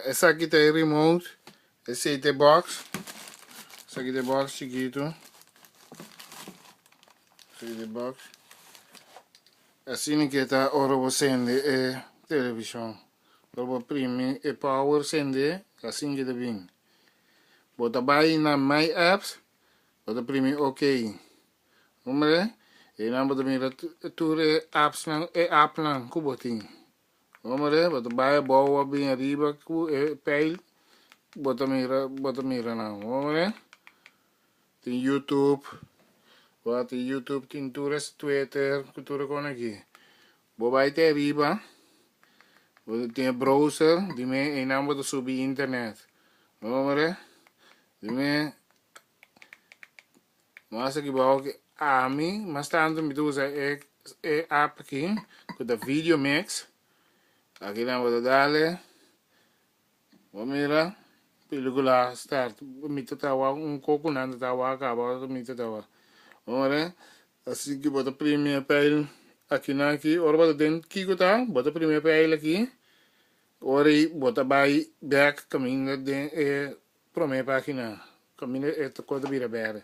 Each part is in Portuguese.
Essa aqui tem remote. Esse aí tem box. Essa aqui tem box chiquito. Essa aqui tem box. Assim que está ora você é televisão. Ora prime e power sende. Assim que está bem. Bota vai na my apps. Bota prime ok. Vamos ver? E não bota mira tudo apps não é app não cubotinho. Vamos ver? Bota vai boa bem arriba com pele. Bota mira não. Vamos ver? Tem YouTube. Bota YouTube, tem Twitter, cultura com aqui. Vou vai até arriba. Tem browser. Dime e não bota subir internet. Vamos ver? Dime. Mas aqui vai a mim, mas tanto me usa app aqui, com a Video Max. Aqui não vou dar. Vamos mirar. Película start. Me tatawa coco nanda tawa acaba me tatawa. Vamos ver. Assim que bota primeira pele aqui na aqui. Ora bota dentro kiko tá. Bota primeira pele aqui. Ora bota by back caminho de primeira página. Caminho coisa vira bere.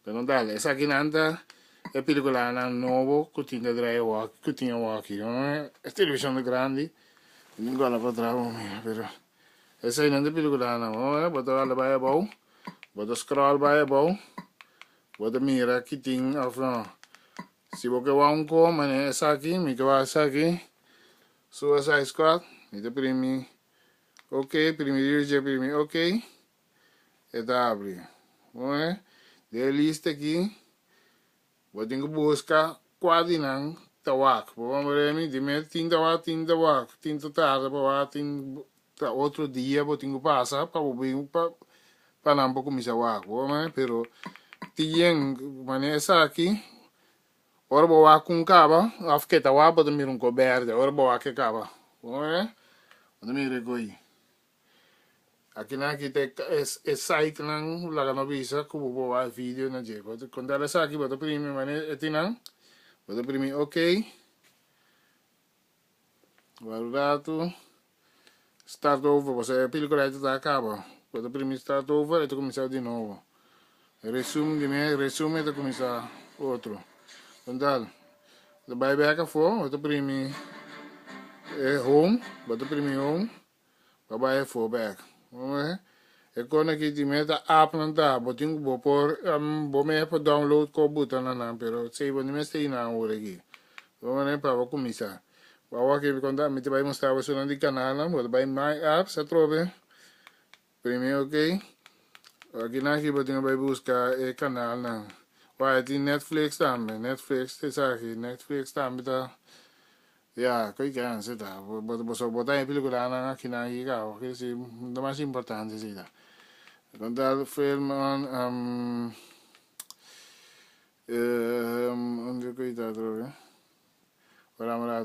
Não dá, essa aqui nanda é película novo que tinha drive que tinha aqui, não é televisão grande, não gosta para trás, pero essa aí não é película não, é bota ela vai bom, bota scroll vai bom, bota mira que tem ao final, se você vai mas essa aqui, me que vai essa aqui, sua essa squad, me primi, ok, primi, ok, e tá abre, não é? De lista aqui, vou ter que buscar quase não tawak. Vamos ver me dime tinta tarde para outro dia vou ter que passar para não pouco me tawak. Vamos pero tinha maneira aqui. Ora boa com caba, afque tawak para dormir coberto. Ora boa que caba. Vamos ver, vamos ver aqui. Aqui na aqui tem site nang laga no visa kubo bawa video na je. Quando ela sa aqui bota primi mane etinang. Bota primi ok. Guardato. Start over, você película está acaba. Bota primi start over e tu começar de novo. Resume e tu começar outro. Então, vai back for, bota primi home, bota primi home. Vai for back. Vamos ver? E quando aqui te meta app não tá, botinho vou por me para download com o botão não, pero sei vou nem sei na hora aqui. Vamos ver para começar. Vou aqui quando me te vai mostrar você no canal, não, vou vai my apps, a trove. Primeiro ok. Aqui na aqui botinho vai buscar o canal não. Vai tem Netflix também, Netflix essa aqui, Netflix também tá. Ya, koi kan se ta, botar em película na aqui na aqui, que se do mais importante se ta. Quando film onde que está, droga? Olha lá,